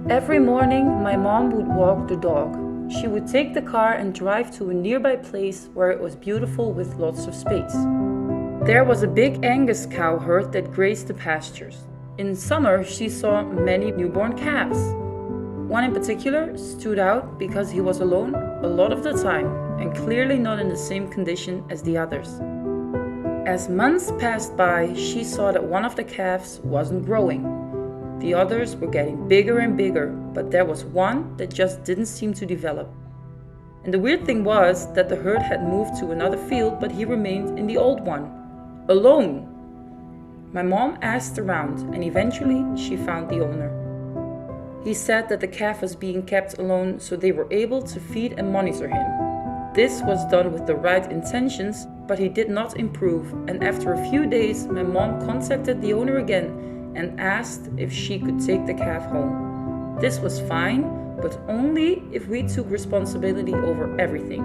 Every morning, my mom would walk the dog. She would take the car and drive to a nearby place where it was beautiful with lots of space. There was a big Angus cow herd that grazed the pastures. In summer, she saw many newborn calves. One in particular stood out because he was alone a lot of the time and clearly not in the same condition as the others. As months passed by, she saw that one of the calves wasn't growing. The others were getting bigger and bigger, but there was one that just didn't seem to develop. And the weird thing was that the herd had moved to another field, but he remained in the old one, alone. My mom asked around, and eventually she found the owner. He said that the calf was being kept alone so they were able to feed and monitor him. This was done with the right intentions, but he did not improve, and after a few days my mom contacted the owner again and asked if she could take the calf home. This was fine, but only if we took responsibility over everything.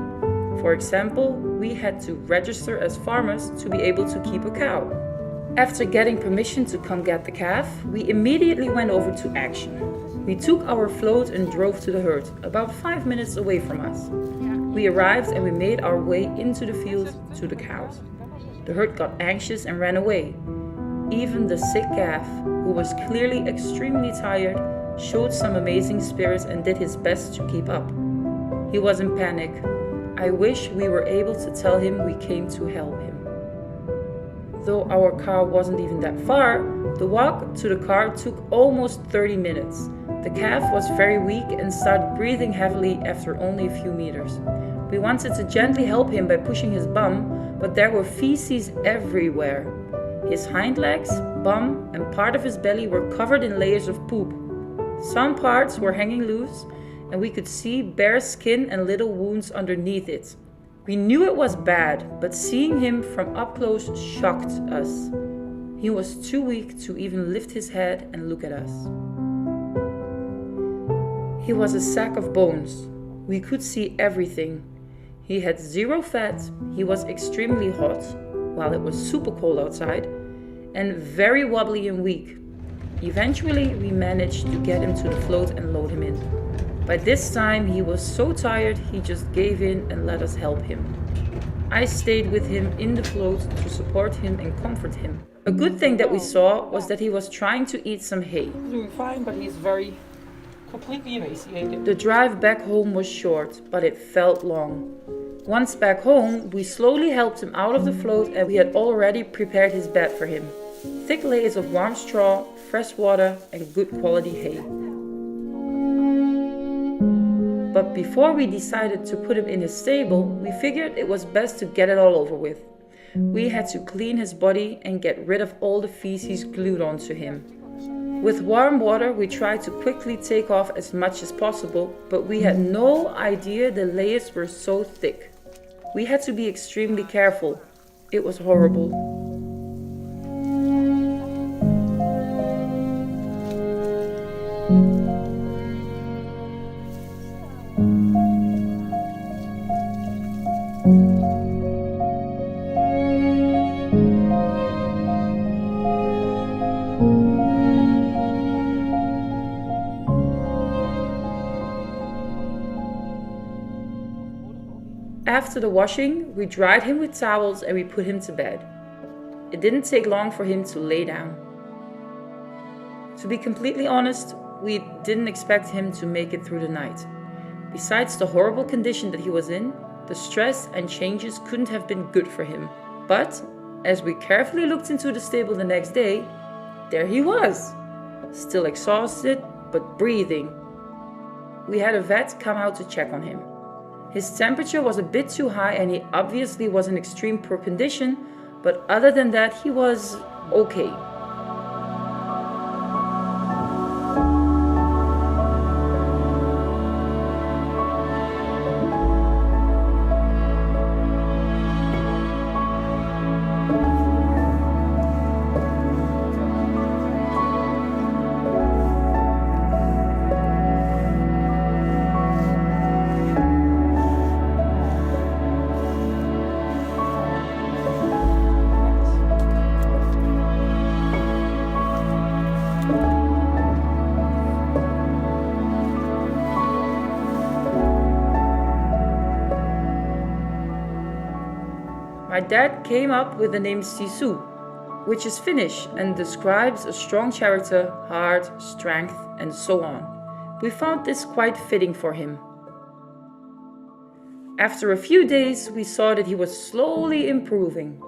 For example, we had to register as farmers to be able to keep a cow. After getting permission to come get the calf, we immediately went over to action. We took our float and drove to the herd, about 5 minutes away from us. We arrived and we made our way into the field to the cows. The herd got anxious and ran away. Even the sick calf, who was clearly extremely tired, showed some amazing spirits and did his best to keep up. He was in panic. I wish we were able to tell him we came to help him. Though our car wasn't even that far, the walk to the car took almost 30 minutes. The calf was very weak and started breathing heavily after only a few meters. We wanted to gently help him by pushing his bum, but there were feces everywhere. His hind legs, bum, and part of his belly were covered in layers of poop. Some parts were hanging loose, and we could see bare skin and little wounds underneath it. We knew it was bad, but seeing him from up close shocked us. He was too weak to even lift his head and look at us. He was a sack of bones. We could see everything. He had zero fat, he was extremely hot, while it was super cold outside, and very wobbly and weak. Eventually, we managed to get him to the float and load him in. By this time, he was so tired, he just gave in and let us help him. I stayed with him in the float to support him and comfort him. A good thing that we saw was that he was trying to eat some hay. He's doing fine, but he's completely emaciated. The drive back home was short, but it felt long. Once back home, we slowly helped him out of the float and we had already prepared his bed for him. Thick layers of warm straw, fresh water and good quality hay. But before we decided to put him in his stable, we figured it was best to get it all over with. We had to clean his body and get rid of all the feces glued onto him. With warm water, we tried to quickly take off as much as possible, but we had no idea the layers were so thick. We had to be extremely careful. It was horrible. After the washing, we dried him with towels and we put him to bed. It didn't take long for him to lay down. To be completely honest, we didn't expect him to make it through the night. Besides the horrible condition that he was in, the stress and changes couldn't have been good for him. But as we carefully looked into the stable the next day, there he was, still exhausted but breathing. We had a vet come out to check on him. His temperature was a bit too high and he obviously was in extreme poor condition, but other than that he was okay. my dad came up with the name Sisu, which is Finnish and describes a strong character, heart, strength, and so on. We found this quite fitting for him. After a few days, we saw that he was slowly improving.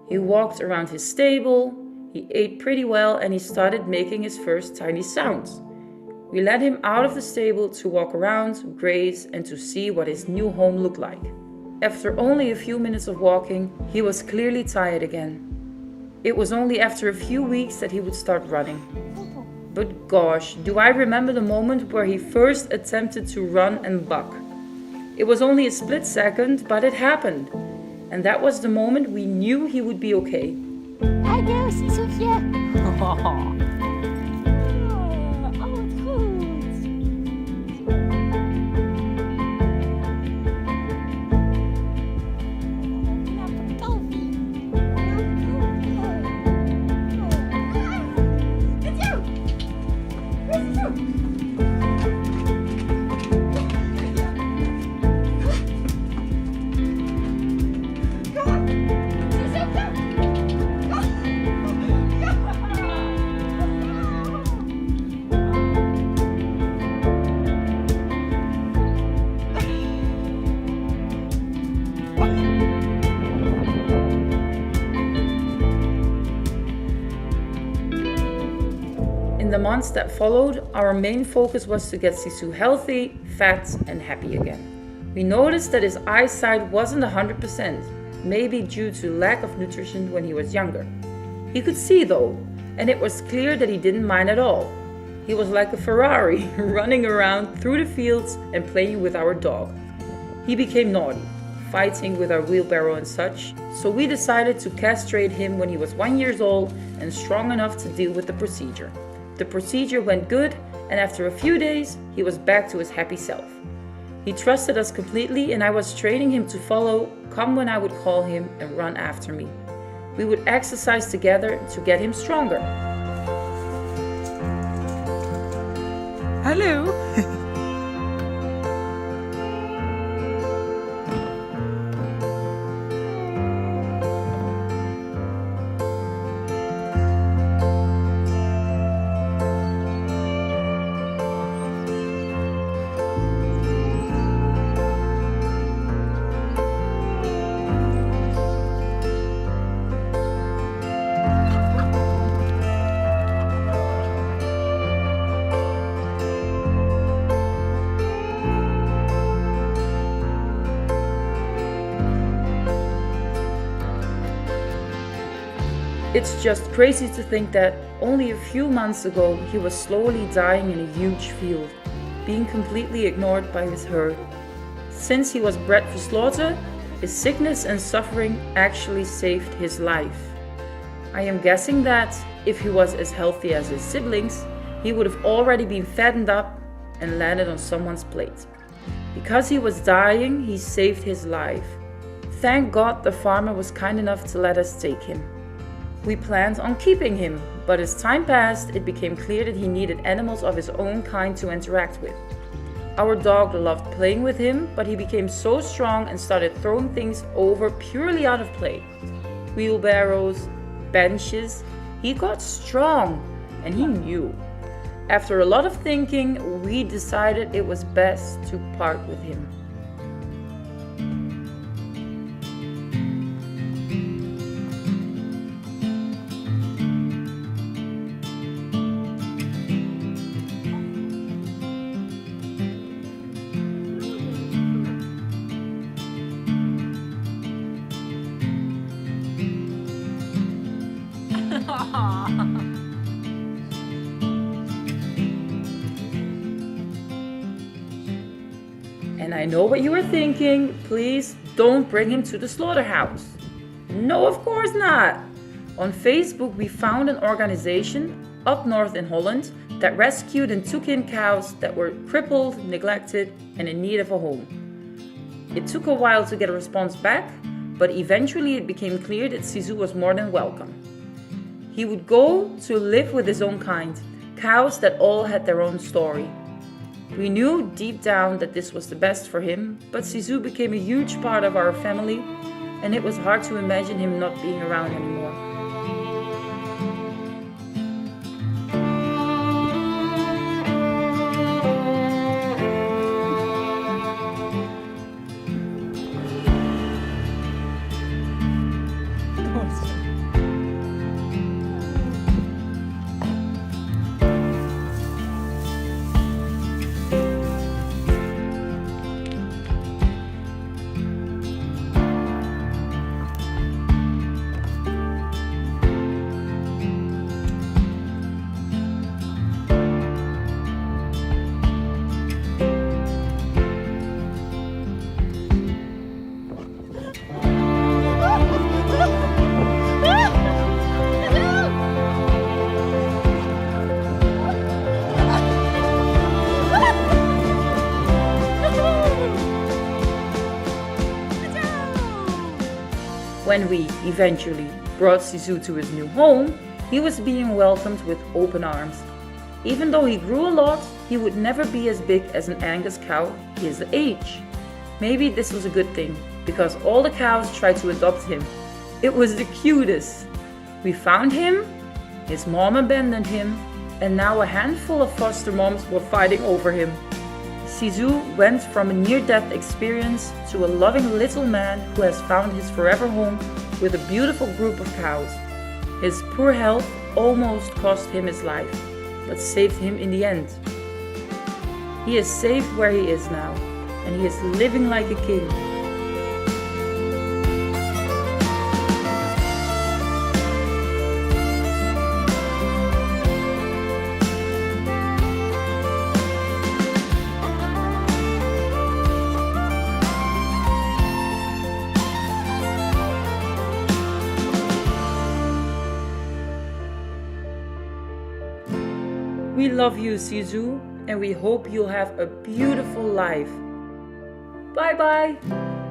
He walked around his stable, he ate pretty well, and he started making his first tiny sounds. We let him out of the stable to walk around, graze, and to see what his new home looked like. After only a few minutes of walking, he was clearly tired again. It was only after a few weeks that he would start running. But gosh, do I remember the moment where he first attempted to run and buck. It was only a split second, but it happened. And that was the moment we knew he would be okay. Angus, Sophia. In the months that followed, our main focus was to get Sisu healthy, fat, and happy again. We noticed that his eyesight wasn't 100%, maybe due to lack of nutrition when he was younger. He could see though, and it was clear that he didn't mind at all. He was like a Ferrari, running around through the fields and playing with our dog. He became naughty, fighting with our wheelbarrow and such, so we decided to castrate him when he was 1 year old and strong enough to deal with the procedure. The procedure went good, and after a few days, he was back to his happy self. He trusted us completely, and I was training him to follow, come when I would call him, and run after me. We would exercise together to get him stronger. Hello. It's just crazy to think that only a few months ago he was slowly dying in a huge field, being completely ignored by his herd. Since he was bred for slaughter, his sickness and suffering actually saved his life. I am guessing that if he was as healthy as his siblings, he would have already been fattened up and landed on someone's plate. Because he was dying, he saved his life. Thank God the farmer was kind enough to let us take him. We planned on keeping him, but as time passed, it became clear that he needed animals of his own kind to interact with. Our dog loved playing with him, but he became so strong and started throwing things over purely out of play. Wheelbarrows, benches. He got strong, and he knew. After a lot of thinking, we decided it was best to part with him. And I know what you are thinking, please don't bring him to the slaughterhouse. No, of course not. On Facebook we found an organization up north in Holland that rescued and took in cows that were crippled, neglected, and in need of a home. It took a while to get a response back, but eventually it became clear that Sisu was more than welcome. He would go to live with his own kind, cows that all had their own story. We knew deep down that this was the best for him, but Sisu became a huge part of our family, and it was hard to imagine him not being around anymore. When we eventually brought Sisu to his new home, he was being welcomed with open arms. Even though he grew a lot, he would never be as big as an Angus cow his age. Maybe this was a good thing, because all the cows tried to adopt him. It was the cutest. We found him, his mom abandoned him, and now a handful of foster moms were fighting over him. Sisu went from a near-death experience to a loving little man who has found his forever home with a beautiful group of cows. His poor health almost cost him his life, but saved him in the end. He is safe where he is now, and he is living like a king. We love you, Sisu, and we hope you'll have a beautiful life. Bye bye!